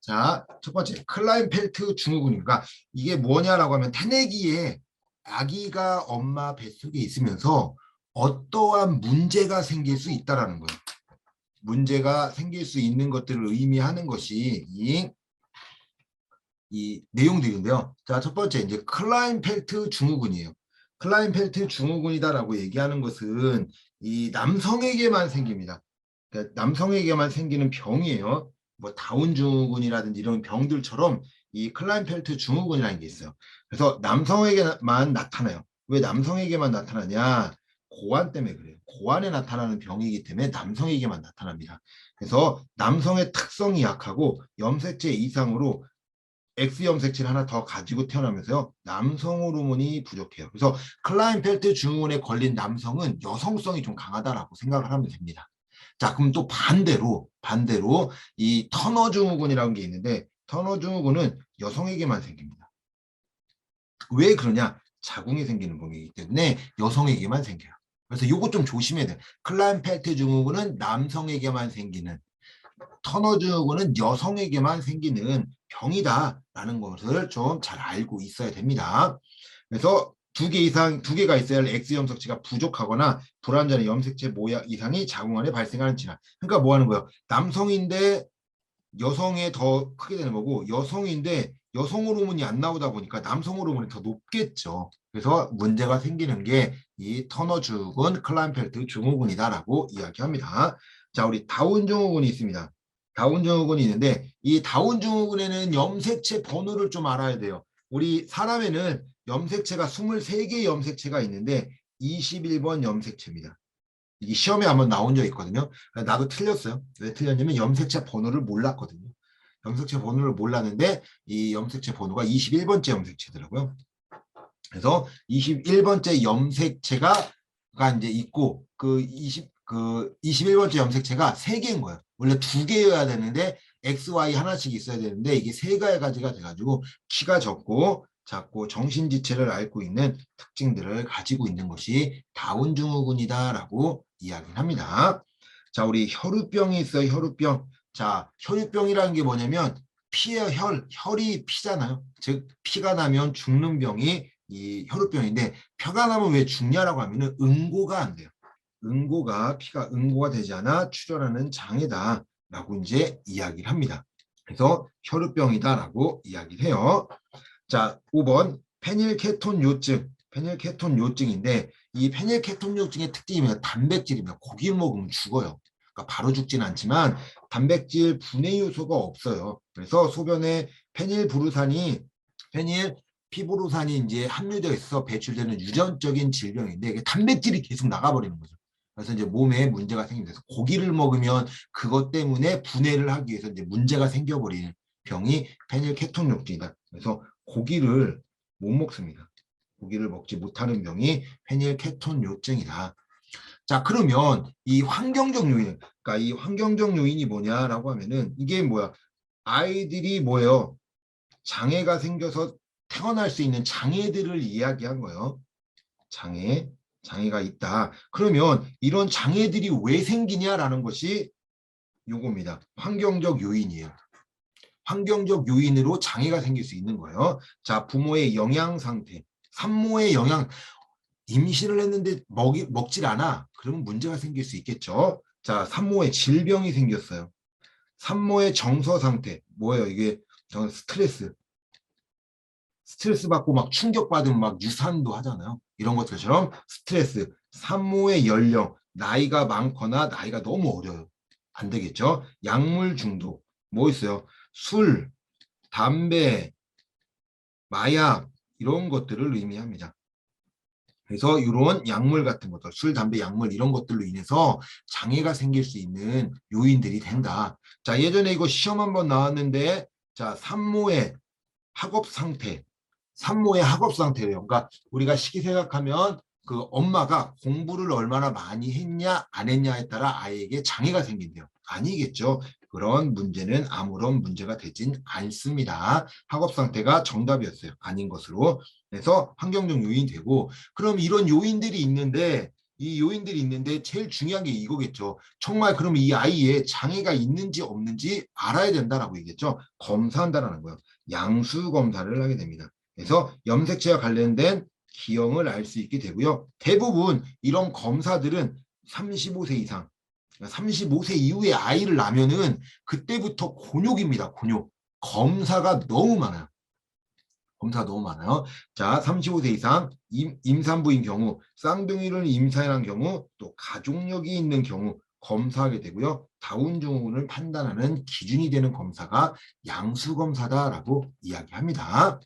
자, 첫 번째, 클라인펠트 증후군입니다. 이게 뭐냐라고 하면 태내기에 아기가 엄마 뱃속에 있으면서 어떠한 문제가 생길 수 있다라는 거예요. 문제가 생길 수 있는 것들을 의미하는 것이 이 내용들인데요. 자, 첫 번째, 이제 클라인펠트 증후군이에요. 클라인펠트 증후군이다라고 얘기하는 것은 이 남성에게만 생깁니다. 그러니까 남성에게만 생기는 병이에요. 뭐 다운 증후군이라든지 이런 병들처럼 이 클라인펠트 증후군이라는 게 있어요. 그래서 남성에게만 나타나요. 왜 남성에게만 나타나냐? 고환 때문에 그래요. 고환에 나타나는 병이기 때문에 남성에게만 나타납니다. 그래서 남성의 특성이 약하고 염색체 이상으로 X 염색체를 하나 더 가지고 태어나면서요. 남성 호르몬이 부족해요. 그래서 클라인펠트 증후군에 걸린 남성은 여성성이 좀 강하다라고 생각을 하면 됩니다. 자, 그럼 또 반대로 이 터너 증후군이라는 게 있는데 터너 증후군은 여성에게만 생깁니다. 왜 그러냐? 자궁이 생기는 병이기 때문에 여성에게만 생겨요. 그래서 이거 좀 조심해야 돼요. 클라인펠트 증후군은 남성에게만 생기는, 터너 증후군은 여성에게만 생기는 병이다라는 것을 좀 잘 알고 있어야 됩니다. 그래서 두 개가 있어야 할 X 염색체가 부족하거나 불완전한 염색체 모양 이상이 자궁 안에 발생하는 질환. 그러니까 뭐 하는 거예요? 남성인데 여성에 더 크게 되는 거고, 여성인데 여성 호르몬이 안 나오다 보니까 남성 호르몬이 더 높겠죠. 그래서 문제가 생기는 게 이 터너 증후군, 클라인펠트 증후군이다라고 이야기합니다. 자, 우리 다운 증후군이 있습니다. 다운 증후군이 있는데 이 다운 증후군에는 염색체 번호를 좀 알아야 돼요. 우리 사람에는 염색체가 23개의 염색체가 있는데 21번 염색체입니다. 이 시험에 한번 나온 적 있거든요. 나도 틀렸어요. 왜 틀렸냐면 염색체 번호를 몰랐거든요. 염색체 번호를 몰랐는데 이 염색체 번호가 21번째 염색체더라고요. 그래서 21번째 염색체가 이제 있고 그 21번째 염색체가 3개인 거예요. 원래 2개여야 되는데 XY 하나씩 있어야 되는데 이게 3가지가 돼가지고 키가 작고 정신지체를 앓고 있는 특징들을 가지고 있는 것이 다운 증후군이다라고 이야기를 합니다. 자, 우리 혈우병이 있어요. 혈우병. 자, 혈우병이라는 게 뭐냐면 피예요. 혈이 피잖아요. 즉 피가 나면 죽는 병이 이 혈우병인데, 표가 나면 왜 죽냐라고 하면은 응고가 안 돼요. 피가 응고가 되지 않아 출혈하는 장애다라고 이제 이야기를 합니다. 그래서 혈우병이다라고 이야기를 해요. 자, 5번 페닐케톤 요증. 페닐케톤 요증인데 이 페닐케톤 요증의 특징이 단백질이면 고기를 먹으면 죽어요. 그러니까 바로 죽진 않지만 단백질 분해 요소가 없어요. 그래서 소변에 피브로산이 이제 함유되어 있어 배출되는 유전적인 질병인데 이게 단백질이 계속 나가버리는 거죠. 그래서 이제 몸에 문제가 생깁니다. 고기를 먹으면 그것 때문에 분해를 하기 위해서 이제 문제가 생겨버리는 병이 페닐케톤요증이다. 그래서 고기를 못 먹습니다. 고기를 먹지 못하는 병이 페닐케톤요증이다. 자, 그러면 이 환경적 요인, 그러니까 이 환경적 요인이 뭐냐라고 하면은 이게 뭐야? 아이들이 뭐예요? 장애가 생겨서 태어날 수 있는 장애들을 이야기한 거예요. 장애가 있다. 그러면 이런 장애들이 왜 생기냐라는 것이 요겁니다. 환경적 요인이에요. 환경적 요인으로 장애가 생길 수 있는 거예요. 자, 부모의 영양 상태, 산모의 영양, 임신을 했는데 먹질 않아. 그러면 문제가 생길 수 있겠죠. 자, 산모의 질병이 생겼어요. 산모의 정서 상태, 뭐예요? 이게 스트레스 받고 막 충격받으면 막 유산도 하잖아요. 이런 것들처럼 스트레스, 산모의 연령, 나이가 많거나 나이가 너무 어려요. 안 되겠죠? 약물 중독, 뭐 있어요? 술, 담배, 마약, 이런 것들을 의미합니다. 그래서 이런 약물 같은 것들, 술, 담배, 약물 이런 것들로 인해서 장애가 생길 수 있는 요인들이 된다. 자, 예전에 이거 시험 한번 나왔는데, 자, 산모의 학업 상태예요. 그러니까 우리가 쉽게 생각하면 그 엄마가 공부를 얼마나 많이 했냐 안 했냐에 따라 아이에게 장애가 생긴대요. 아니겠죠. 그런 문제는 아무런 문제가 되진 않습니다. 학업 상태가 정답이었어요. 아닌 것으로. 그래서 환경적 요인이 되고, 그럼 이런 요인들이 있는데 이 요인들이 있는데 제일 중요한 게 이거겠죠. 정말 그러면 이 아이에 장애가 있는지 없는지 알아야 된다라고 얘기했죠. 검사한다라는 거예요. 양수 검사를 하게 됩니다. 그래서 염색체와 관련된 기형을 알 수 있게 되고요. 대부분 이런 검사들은 35세 이상, 35세 이후에 아이를 낳으면은 그때부터 곤욕입니다. 곤욕. 검사가 너무 많아요. 검사가 너무 많아요. 자, 35세 이상 임산부인 경우, 쌍둥이를 임산한 경우, 또 가족력이 있는 경우 검사하게 되고요. 다운 증후군을 판단하는 기준이 되는 검사가 양수검사다라고 이야기합니다.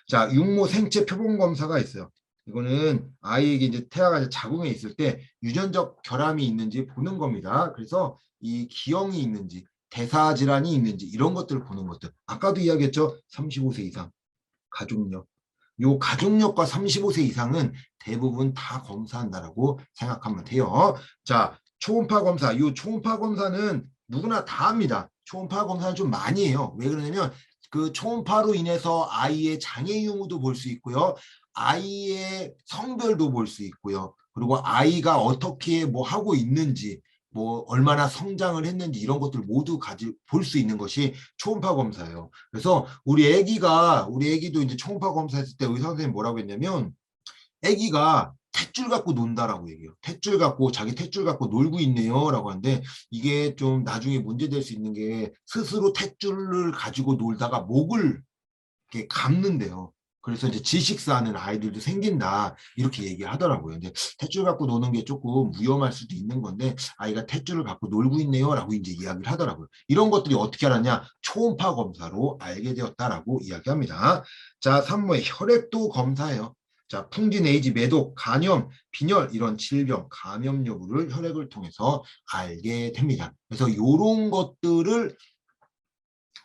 자, 육모 생체 표본 검사가 있어요. 이거는 아이에게 이제 태아가 자궁에 있을 때 유전적 결함이 있는지 보는 겁니다. 그래서 이 기형이 있는지, 대사 질환이 있는지 이런 것들을 보는 것들. 아까도 이야기했죠. 35세 이상 가족력. 요 가족력과 35세 이상은 대부분 다 검사한다라고 생각하면 돼요. 자, 초음파 검사. 요 초음파 검사는 누구나 다 합니다. 초음파 검사는 좀 많이 해요. 왜 그러냐면 그 초음파로 인해서 아이의 장애 유무도 볼 수 있고요. 아이의 성별도 볼 수 있고요. 그리고 아이가 어떻게 뭐 하고 있는지, 뭐 얼마나 성장을 했는지 이런 것들 모두 볼 수 있는 것이 초음파 검사예요. 그래서 우리 애기도 이제 초음파 검사했을 때 의사 선생님이 뭐라고 했냐면 애기가 탯줄 갖고 논다라고 얘기해요. 탯줄 갖고 자기 탯줄 갖고 놀고 있네요라고 하는데 이게 좀 나중에 문제될 수 있는 게 스스로 탯줄을 가지고 놀다가 목을 이렇게 감는데요. 그래서 이제 질식사하는 아이들도 생긴다 이렇게 얘기하더라고요. 근데 탯줄 갖고 노는 게 조금 위험할 수도 있는 건데 아이가 탯줄을 갖고 놀고 있네요라고 이제 이야기를 하더라고요. 이런 것들이 어떻게 알았냐? 초음파 검사로 알게 되었다라고 이야기합니다. 자, 3호의 혈액도 검사해요. 자, 풍진, 에이즈, 매독, 간염, 빈혈 이런 질병, 감염 여부를 혈액을 통해서 알게 됩니다. 그래서 이런 것들을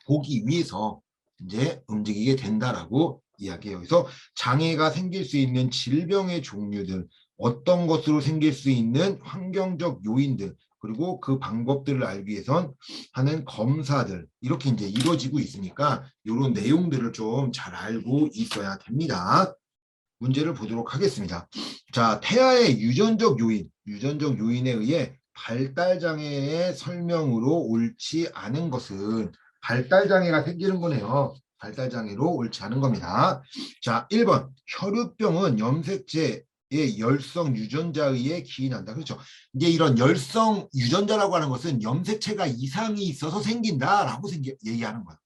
보기 위해서 이제 움직이게 된다라고 이야기해요. 그래서 장애가 생길 수 있는 질병의 종류들, 어떤 것으로 생길 수 있는 환경적 요인들, 그리고 그 방법들을 알기 위해선 하는 검사들 이렇게 이제 이루어지고 있으니까 이런 내용들을 좀 잘 알고 있어야 됩니다. 문제를 보도록 하겠습니다. 자, 태아의 유전적 요인에 의해 발달장애의 설명으로 옳지 않은 것은 발달장애가 생기는 거네요. 발달장애로 옳지 않은 겁니다. 자, 1번 혈우병은 염색체의 열성 유전자에 의해 기인한다. 그렇죠. 이제 이런 열성 유전자라고 하는 것은 염색체가 이상이 있어서 생긴다라고 얘기하는 거예요.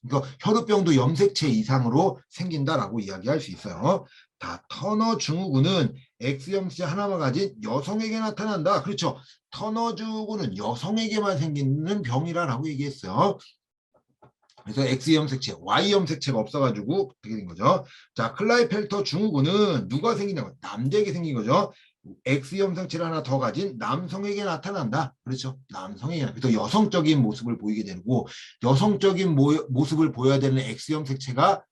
그러니까 혈우병도 염색체 이상으로 생긴다라고 이야기할 수 있어요. 다 터너 증후군은 X염색 하나만 가진 여성에게 나타난다. 그렇죠. 터너 증후군은 여성에게만 생기는 병이라고 얘기했어요. 그래서 X염색체, Y염색체가 없어가지고 어떻게 된 거죠? 자, 클라이펠터 증후군은 누가 생기냐고 남자에게 생긴 거죠. X염색체를 하나 더 가진 남성에게 나타난다. 그렇죠. 남성에게. 그래서 여성적인 모습을 보이게 되고 여성적인 모습을 보여야 되는 X염색체가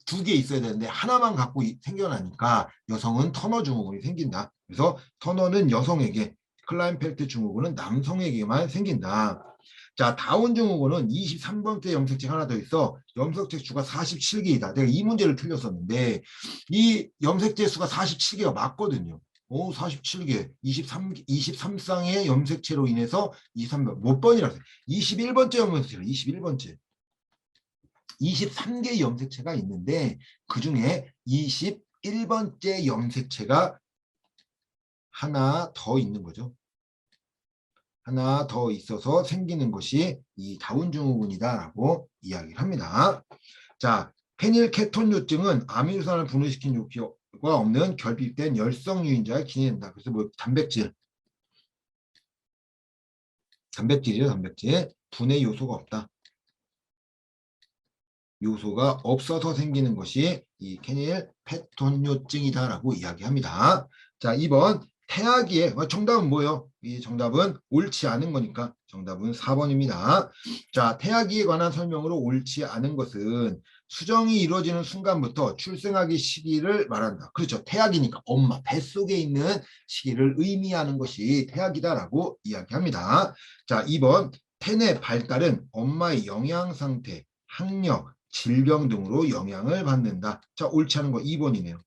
두 개 있어야 되는데 하나만 갖고 생겨나니까 여성은 터너 증후군이 생긴다. 그래서 터너는 여성에게, 클라인펠트 증후군은 남성에게만 생긴다. 자, 다운 증후군은 23번째 염색체가 하나 더 있어. 염색체 수가 47개이다. 내가 이 문제를 틀렸었는데 이 염색체 수가 47개가 맞거든요. 47개, 23쌍의 염색체로 인해서 23번, 몇 번이라고 했어요? 21번째 염색체로 21번째. 23개의 염색체가 있는데 그중에 21번째 염색체가 하나 더 있는 거죠. 하나 더 있어서 생기는 것이 이 다운 증후군이다라고 이야기를 합니다. 자, 페닐케톤요증은 아미노산을 분해시킨 요소가 없는 결핍된 열성 유인자에 기인한다. 그래서 뭐 단백질이죠, 단백질. 분해 요소가 없다. 요소가 없어서 생기는 것이 이 페닐페톤요증이다라고 이야기합니다. 자, 2번 태아기에 정답은 뭐예요? 이 정답은 옳지 않은 거니까 정답은 4번입니다. 자, 태아기에 관한 설명으로 옳지 않은 것은 수정이 이루어지는 순간부터 출생하기 시기를 말한다. 그렇죠. 태아기니까 엄마 뱃속에 있는 시기를 의미하는 것이 태아기다라고 이야기합니다. 자, 2번 태내 발달은 엄마의 영양 상태, 학력, 질병 등으로 영향을 받는다. 자, 옳지 않은 거 2번이네요.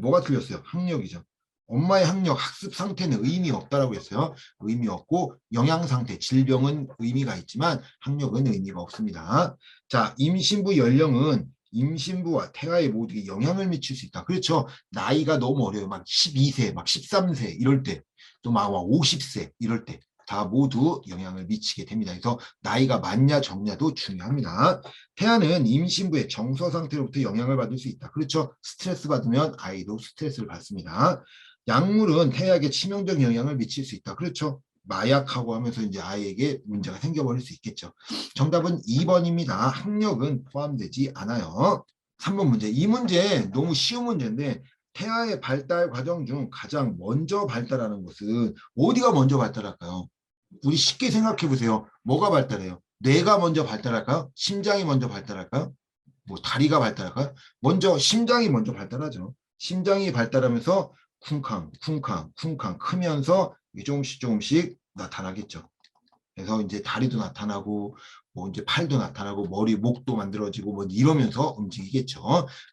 뭐가 틀렸어요? 학력이죠. 엄마의 학력, 학습 상태는 의미 없다라고 했어요. 의미 없고 영양 상태, 질병은 의미가 있지만 학력은 의미가 없습니다. 자, 임신부 연령은 임신부와 태아에 모두에 영향을 미칠 수 있다. 그렇죠. 나이가 너무 어려요. 막 12세, 막 13세 이럴 때, 또 막 50세 이럴 때. 다 모두 영향을 미치게 됩니다. 그래서 나이가 많냐 적냐도 중요합니다. 태아는 임신부의 정서 상태로부터 영향을 받을 수 있다. 그렇죠. 스트레스 받으면 아이도 스트레스를 받습니다. 약물은 태아에게 치명적 영향을 미칠 수 있다. 그렇죠. 마약하고 하면서 이제 아이에게 문제가 생겨버릴 수 있겠죠. 정답은 2번입니다. 학력은 포함되지 않아요. 3번 문제. 이 문제 너무 쉬운 문제인데 태아의 발달 과정 중 가장 먼저 발달하는 것은 어디가 먼저 발달할까요? 우리 쉽게 생각해 보세요. 뭐가 발달해요? 뇌가 먼저 발달할까요? 심장이 먼저 발달할까요? 뭐 다리가 발달할까요? 먼저 심장이 먼저 발달하죠. 심장이 발달하면서 쿵쾅 쿵쾅 쿵쾅 크면서 조금씩 조금씩 나타나겠죠. 그래서 이제 다리도 나타나고 뭐 이제 팔도 나타나고 머리 목도 만들어지고 뭐 이러면서 움직이겠죠.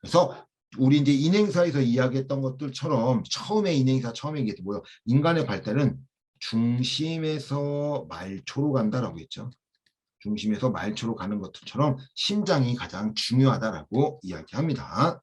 그래서 우리 이제 인행사에서 이야기했던 것들처럼 처음에 인행사 처음에 얘기했던 뭐요? 인간의 발달은 중심에서 말초로 간다라고 했죠. 중심에서 말초로 가는 것처럼 심장이 가장 중요하다라고 이야기합니다.